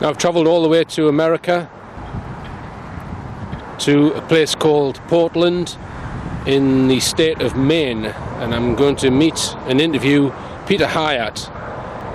Now, I've travelled all the way to America, to a place called Portland in the state of Maine, and I'm going to meet and interview Peter Hyatt.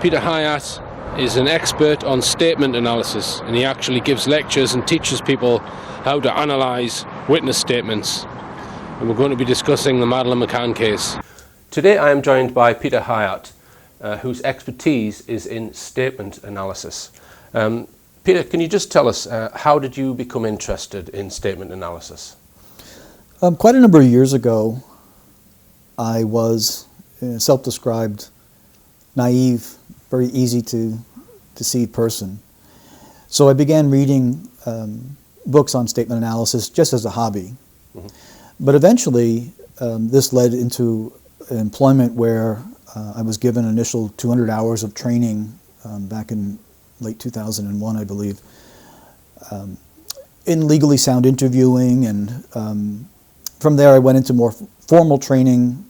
Peter Hyatt is an expert on statement analysis, and he actually gives lectures and teaches people how to analyse witness statements. And we're going to be discussing the Madeleine McCann case. Today I am joined by Peter Hyatt, whose expertise is in statement analysis. Peter, can you just tell us, how did you become interested in statement analysis? Quite a number of years ago, I was a self-described naive, very easy to deceive person. So I began reading books on statement analysis just as a hobby. Mm-hmm. But eventually, this led into employment where I was given an initial 200 hours of training back in late 2001, I believe, in legally sound interviewing, and from there I went into more formal training,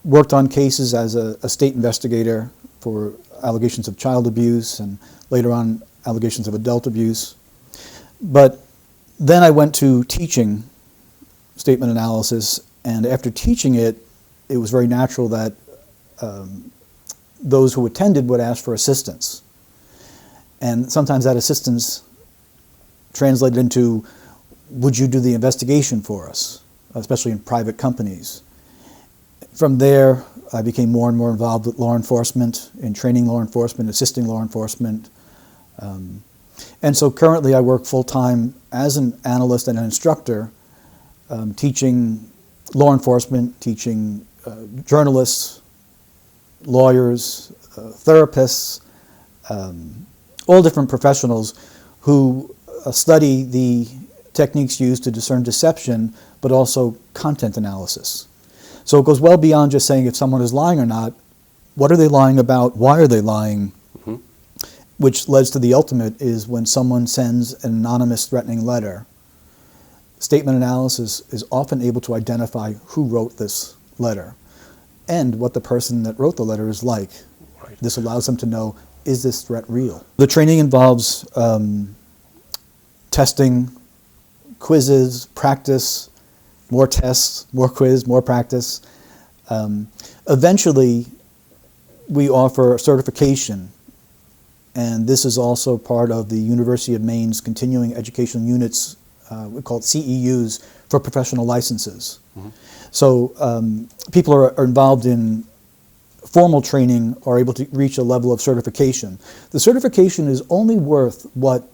worked on cases as a state investigator for allegations of child abuse and later on allegations of adult abuse. But then I went to teaching statement analysis, and after teaching it, it was very natural that those who attended would ask for assistance. And sometimes that assistance translated into, would you do the investigation for us, especially in private companies? From there, I became more and more involved with law enforcement, in training law enforcement, assisting law enforcement. And so currently I work full-time as an analyst and an instructor, teaching law enforcement, teaching journalists, lawyers, therapists, all different professionals who study the techniques used to discern deception, but also content analysis. So it goes well beyond just saying if someone is lying or not. What are they lying about? Why are they lying? Mm-hmm. Which leads to the ultimate is when someone sends an anonymous threatening letter. Statement analysis is often able to identify who wrote this letter and what the person that wrote the letter is like. Right. This allows them to know, is this threat real? The training involves testing, quizzes, practice, more tests, more quiz, more practice. Eventually, we offer certification, and this is also part of the University of Maine's continuing education units, we call it CEUs, for professional licenses. Mm-hmm. So people are involved in formal training are able to reach a level of certification. The certification is only worth what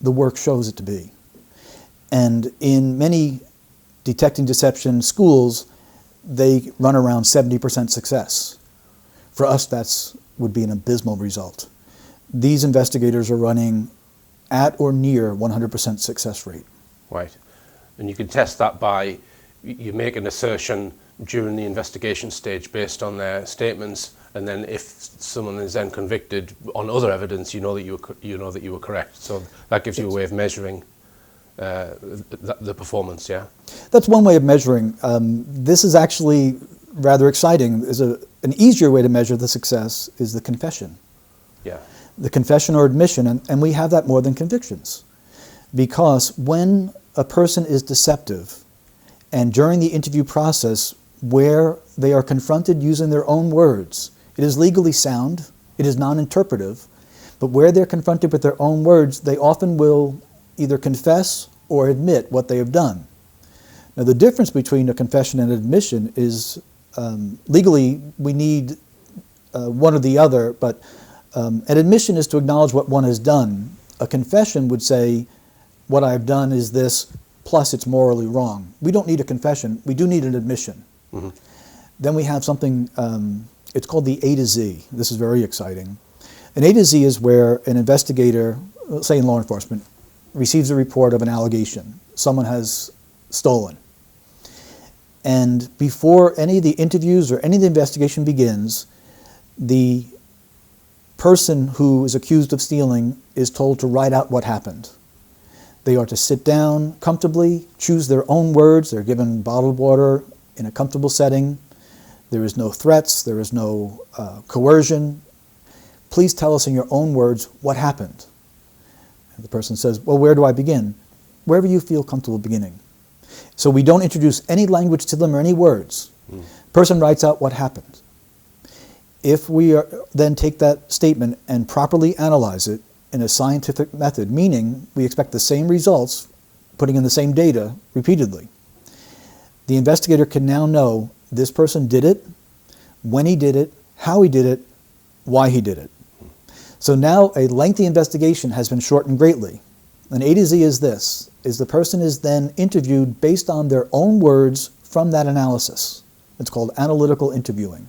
the work shows it to be. And in many detecting deception schools, they run around 70% success. For us, that would be an abysmal result. These investigators are running at or near 100% success rate. Right. And you can test that by, you make an assertion during the investigation stage based on their statements, and then if someone is then convicted on other evidence, you know that you were correct. So that gives you a way of measuring the performance. Yeah. That's one way of measuring. This is actually rather exciting. An easier way to measure the success is the confession. Yeah. The confession or admission, and we have that more than convictions, because when a person is deceptive, and during the interview process, where they are confronted using their own words, it is legally sound, it is non-interpretive, but where they're confronted with their own words, they often will either confess or admit what they have done. Now, the difference between a confession and admission is legally we need one or the other, but an admission is to acknowledge what one has done. A confession would say, what I've done is this, plus it's morally wrong. We don't need a confession, we do need an admission. Mm-hmm. Then we have something, it's called the A to Z. This is very exciting. An A to Z is where an investigator, say in law enforcement, receives a report of an allegation. Someone has stolen. And before any of the interviews or any of the investigation begins, the person who is accused of stealing is told to write out what happened. They are to sit down comfortably, choose their own words. They're given bottled water in a comfortable setting. There is no threats. There is no coercion. Please tell us in your own words what happened. The person says, well, where do I begin? Wherever you feel comfortable beginning. So we don't introduce any language to them or any words. Person writes out what happened. If we then take that statement and properly analyze it in a scientific method, meaning we expect the same results, putting in the same data repeatedly, the investigator can now know this person did it, when he did it, how he did it, why he did it. So now a lengthy investigation has been shortened greatly. And A to Z is this, is the person is then interviewed based on their own words from that analysis. It's called analytical interviewing.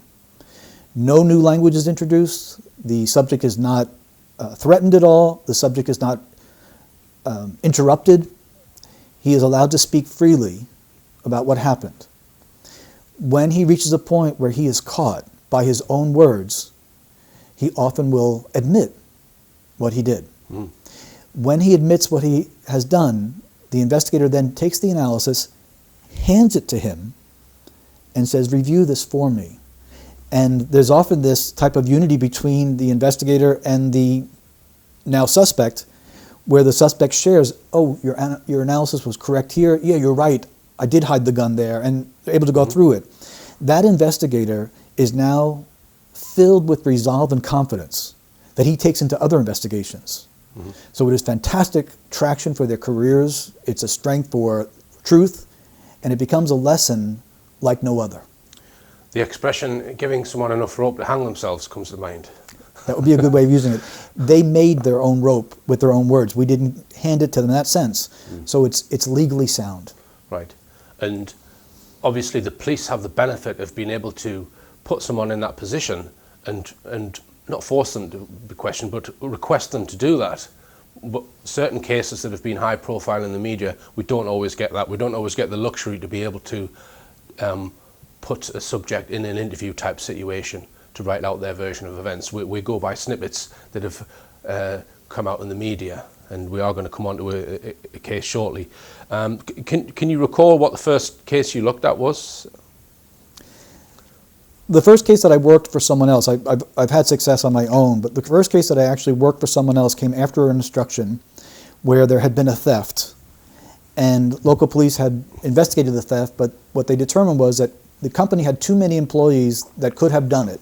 No new language is introduced. The subject is not threatened at all. The subject is not interrupted. He is allowed to speak freely about what happened. When he reaches a point where he is caught by his own words, he often will admit what he did. When he admits what he has done, the investigator then takes the analysis, hands it to him, and says, review this for me. And there's often this type of unity between the investigator and the now suspect, where the suspect shares, oh, your analysis was correct here. Yeah, you're right. I did hide the gun there, and able to go through it. That investigator is now filled with resolve and confidence that he takes into other investigations. So it is fantastic traction for their careers. It's a strength for truth, and it becomes a lesson like no other. The expression, giving someone enough rope to hang themselves, comes to mind. That would be a good way of using it. They made their own rope with their own words. We didn't hand it to them in that sense. So it's legally sound. Right. And obviously the police have the benefit of being able to put someone in that position and not force them to be questioned, but request them to do that. But certain cases that have been high profile in the media, we don't always get that. We don't always get the luxury to be able to put a subject in an interview type situation to write out their version of events. We go by snippets that have come out in the media, and we are going to come on to a case shortly. Can you recall what the first case you looked at was? The first case that I worked for someone else, I've had success on my own, but the first case that I actually worked for someone else came after an instruction where there had been a theft, and local police had investigated the theft, but what they determined was that the company had too many employees that could have done it,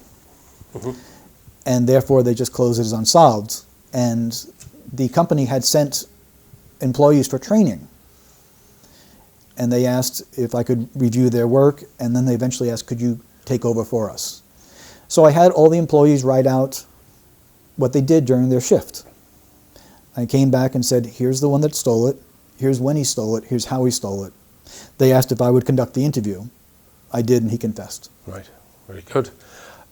and therefore they just closed it as unsolved. And the company had sent employees for training, and they asked if I could review their work, and then they eventually asked, could you take over for us? So I had all the employees write out what they did during their shift. I came back and said, here's the one that stole it, here's when he stole it, here's how he stole it. They asked if I would conduct the interview. I did, and he confessed. Right, very good.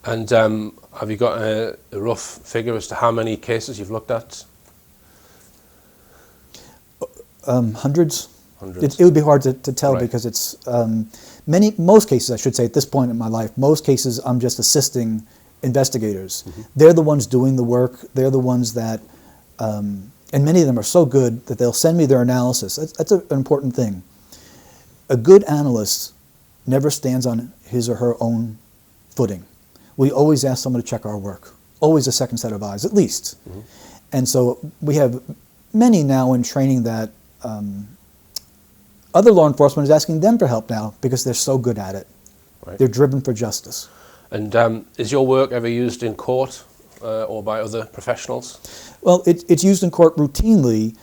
And have you got a rough figure as to how many cases you've looked at? Hundreds. It would be hard to tell, right, because it's most cases, I should say, at this point in my life, most cases I'm just assisting investigators. They're the ones doing the work. They're the ones that, and many of them are so good that they'll send me their analysis. That's an important thing. A good analyst never stands on his or her own footing. We always ask someone to check our work. Always a second set of eyes, at least. And so we have many now in training that other law enforcement is asking them for help now because they're so good at it. Right. They're driven for justice. And is your work ever used in court or by other professionals? Well, it's used in court routinely.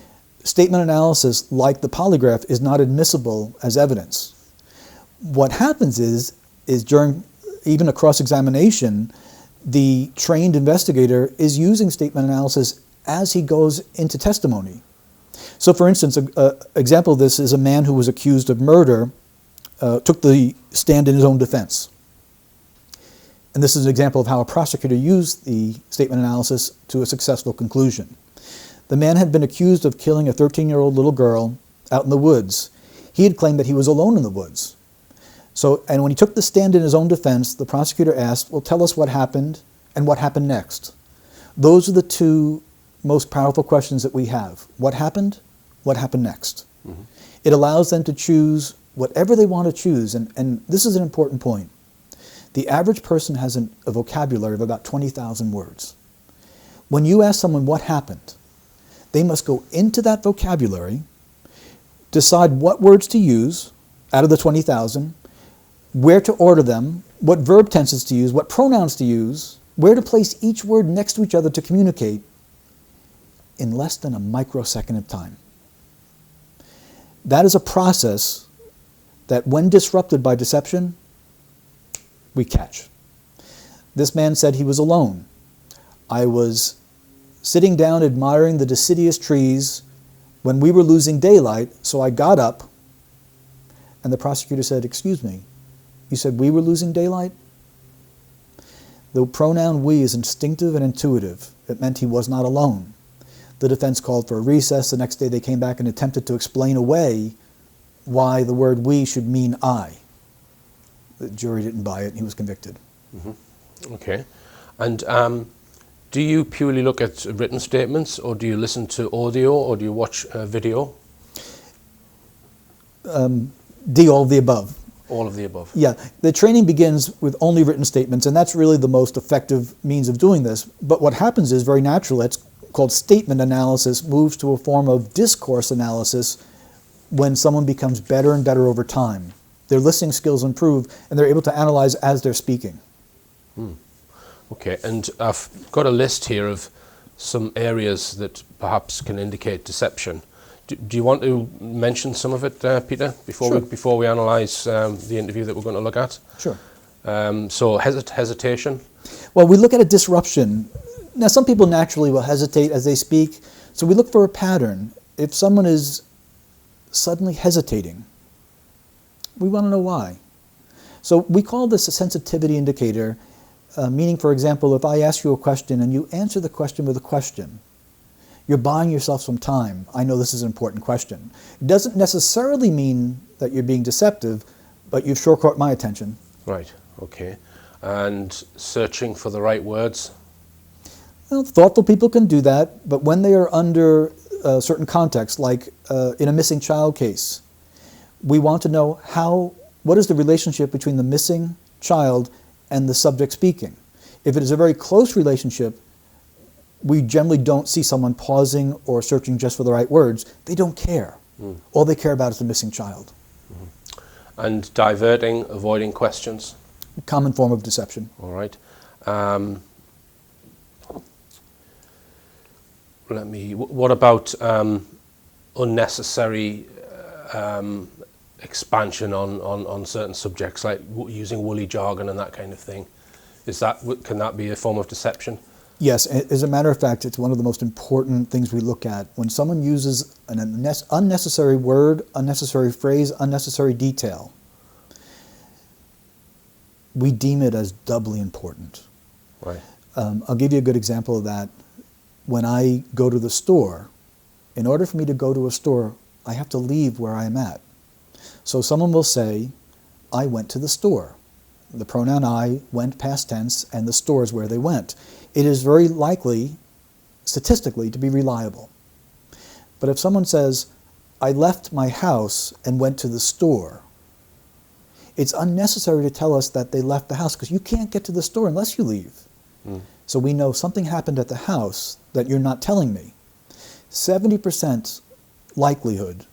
Statement analysis, like the polygraph, is not admissible as evidence. What happens is during even a cross-examination, the trained investigator is using statement analysis as he goes into testimony. So for instance, an example of this is a man who was accused of murder, took the stand in his own defense. And this is an example of how a prosecutor used the statement analysis to a successful conclusion. The man had been accused of killing a 13-year-old little girl out in the woods. He had claimed that he was alone in the woods. So, and when he took the stand in his own defense, the prosecutor asked, well, tell us what happened and what happened next. Those are the two most powerful questions that we have. What happened next? It allows them to choose whatever they want to choose, and this is an important point. The average person has a vocabulary of about 20,000 words. When you ask someone what happened, They must go into that vocabulary, decide what words to use out of the 20,000, where to order them, what verb tenses to use, what pronouns to use, where to place each word next to each other to communicate in less than a microsecond of time. That is a process that, when disrupted by deception, we catch. This man said he was alone. I was sitting down admiring the deciduous trees when we were losing daylight, so I got up, and the prosecutor said, "Excuse me, you said we were losing daylight?" The pronoun we is instinctive and intuitive. It meant he was not alone. The defense called for a recess. The next day they came back and attempted to explain away why the word we should mean I. The jury didn't buy it, and he was convicted. Mm-hmm. Okay. And do you purely look at written statements, or do you listen to audio, or do you watch video? D, all of the above. All of the above. Yeah, the training begins with only written statements, and that's really the most effective means of doing this. But what happens is, very naturally, it's called statement analysis, moves to a form of discourse analysis when someone becomes better and better over time. Their listening skills improve, and they're able to analyze as they're speaking. Okay, and I've got a list here of some areas that perhaps can indicate deception. Do you want to mention some of it, Peter, before we analyse the interview that we're going to look at? Sure. So hesitation. Well, we look at a disruption. Now, some people naturally will hesitate as they speak, so we look for a pattern. If someone is suddenly hesitating, we want to know why. So we call this a sensitivity indicator, meaning, for example, if I ask you a question and you answer the question with a question, you're buying yourself some time. I know this is an important question. It doesn't necessarily mean that you're being deceptive, but you've sure caught my attention. Right, okay. And searching for the right words? Well, thoughtful people can do that, but when they are under a certain context, like in a missing child case, we want to know what is the relationship between the missing child and the subject speaking. If it is a very close relationship, we generally don't see someone pausing or searching just for the right words. They don't care. All they care about is the missing child. And diverting, avoiding questions? A common form of deception. All right. What about unnecessary expansion on certain subjects, like using woolly jargon and that kind of thing? Can that be a form of deception? Yes, as a matter of fact, it's one of the most important things we look at. When someone uses an unnecessary word, unnecessary phrase, unnecessary detail, we deem it as doubly important. Right. I'll give you a good example of that. When I go to the store, in order for me to go to a store, I have to leave where I am at. So someone will say, I went to the store. The pronoun I went past tense, and the store is where they went. It is very likely, statistically, to be reliable. But if someone says, I left my house and went to the store, it's unnecessary to tell us that they left the house, because you can't get to the store unless you leave. So we know something happened at the house that you're not telling me. 70% likelihood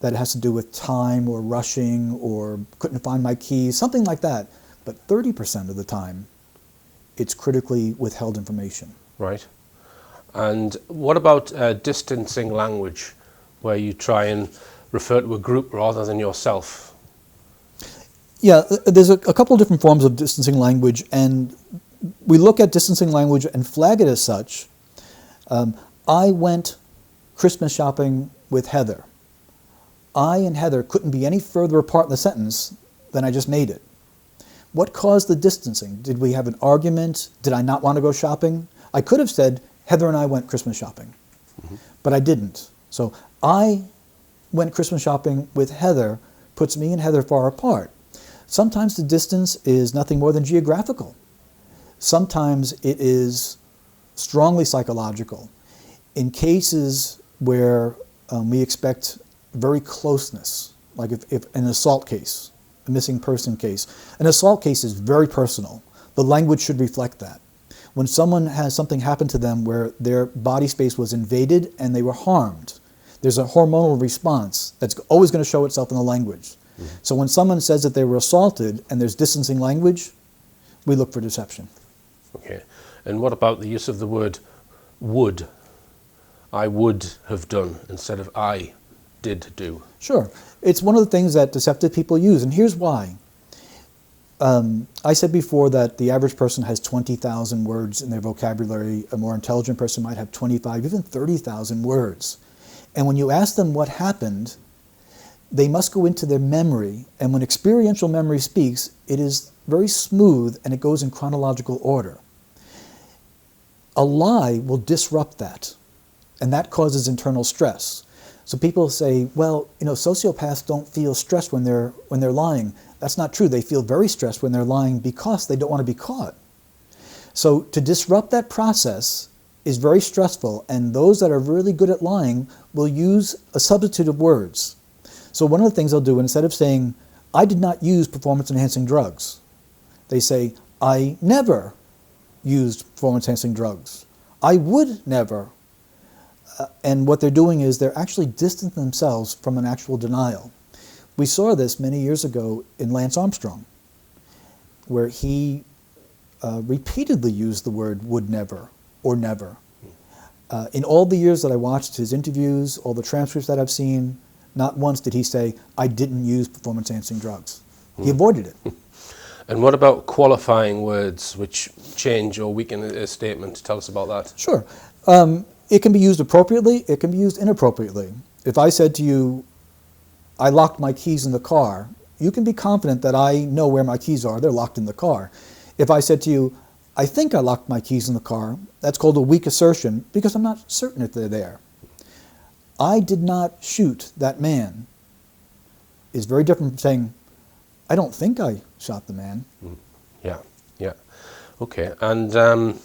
that it has to do with time or rushing or couldn't find my keys, something like that. But 30% of the time, it's critically withheld information. Right. And what about distancing language, where you try and refer to a group rather than yourself? Yeah, there's a couple of different forms of distancing language, and we look at distancing language and flag it as such. I went Christmas shopping with Heather. I and Heather couldn't be any further apart in the sentence than I just made it. What caused the distancing? Did we have an argument? Did I not want to go shopping? I could have said, Heather and I went Christmas shopping, but I didn't. So I went Christmas shopping with Heather puts me and Heather far apart. Sometimes the distance is nothing more than geographical. Sometimes it is strongly psychological. In cases where we expect very closeness, like if an assault case, a missing person case. An assault case is very personal. The language should reflect that. When someone has something happen to them where their body space was invaded and they were harmed, there's a hormonal response that's always going to show itself in the language. So when someone says that they were assaulted and there's distancing language, we look for deception. Okay. And what about the use of the word would? I would have done instead of I did do. Sure. It's one of the things that deceptive people use, and here's why. I said before that the average person has 20,000 words in their vocabulary. A more intelligent person might have 25, even 30,000 words. And when you ask them what happened, they must go into their memory, and when experiential memory speaks, it is very smooth and it goes in chronological order. A lie will disrupt that, and that causes internal stress. So people say, well, sociopaths don't feel stressed when they're lying. That's not true. They feel very stressed when they're lying because they don't want to be caught. So to disrupt that process is very stressful, and those that are really good at lying will use a substitute of words. So one of the things they'll do, instead of saying, I did not use performance-enhancing drugs, they say, I never used performance-enhancing drugs. I would never. And what they're doing is they're actually distancing themselves from an actual denial. We saw this many years ago in Lance Armstrong, where he repeatedly used the word would never or never. In all the years that I watched his interviews, all the transcripts that I've seen, not once did he say, I didn't use performance-enhancing drugs. He avoided it. And what about qualifying words which change or weaken a statement? Tell us about that. Sure. It can be used appropriately, it can be used inappropriately. If I said to you, I locked my keys in the car, you can be confident that I know where my keys are, they're locked in the car. If I said to you, I think I locked my keys in the car, that's called a weak assertion because I'm not certain if they're there. I did not shoot that man is very different from saying, I don't think I shot the man. Yeah. Okay. And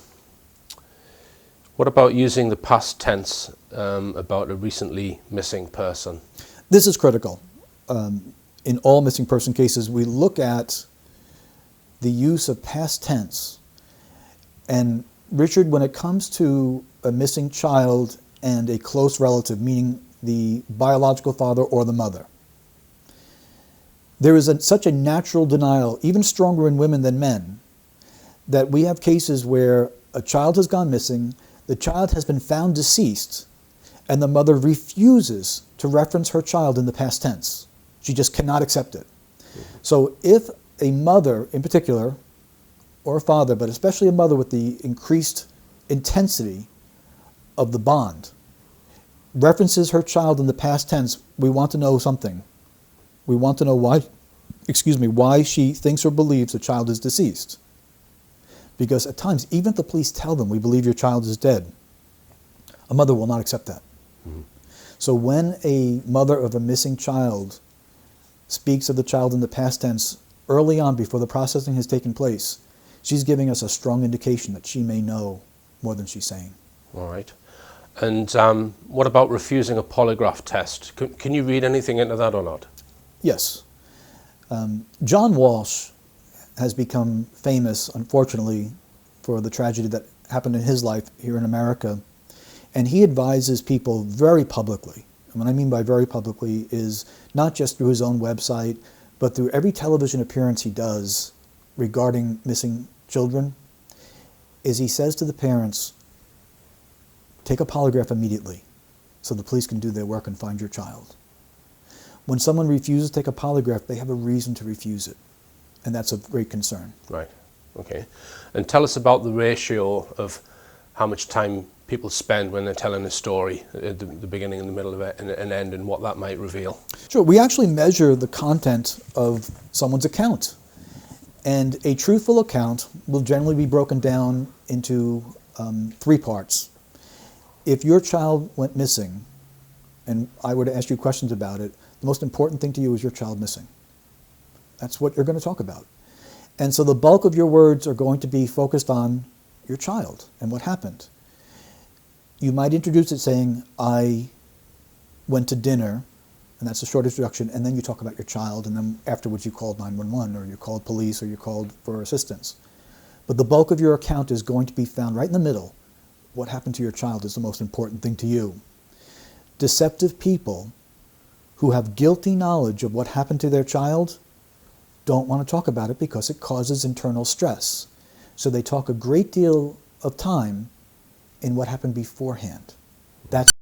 what about using the past tense about a recently missing person? This is critical. In all missing person cases, we look at the use of past tense. And Richard, when it comes to a missing child and a close relative, meaning the biological father or the mother, there is such a natural denial, even stronger in women than men, that we have cases where a child has gone missing, the child has been found deceased, and the mother refuses to reference her child in the past tense. She just cannot accept it. So if a mother in particular, or a father, but especially a mother with the increased intensity of the bond, references her child in the past tense, we want to know something. We want to know why she thinks or believes the child is deceased. Because at times, even if the police tell them, we believe your child is dead, a mother will not accept that. So when a mother of a missing child speaks of the child in the past tense early on before the processing has taken place, she's giving us a strong indication that she may know more than she's saying. All right. And what about refusing a polygraph test? Can you read anything into that or not? Yes. John Walsh has become famous, unfortunately, for the tragedy that happened in his life here in America. And he advises people very publicly. And what I mean by very publicly is not just through his own website, but through every television appearance he does regarding missing children, is he says to the parents, take a polygraph immediately so the police can do their work and find your child. When someone refuses to take a polygraph, they have a reason to refuse it. And that's of great concern. Right. Okay. And tell us about the ratio of how much time people spend when they're telling a story at the beginning and the middle of it and an end, and what that might reveal. Sure. We actually measure the content of someone's account. And a truthful account will generally be broken down into 3 parts. If your child went missing, and I were to ask you questions about it, the most important thing to you is your child missing. That's what you're going to talk about. And so the bulk of your words are going to be focused on your child and what happened. You might introduce it saying, I went to dinner, and that's a short introduction, and then you talk about your child, and then afterwards you called 911, or you called police, or you called for assistance. but the bulk of your account is going to be found right in the middle. What happened to your child is the most important thing to you. Deceptive people who have guilty knowledge of what happened to their child don't want to talk about it because it causes internal stress. So they talk a great deal of time in what happened beforehand. That's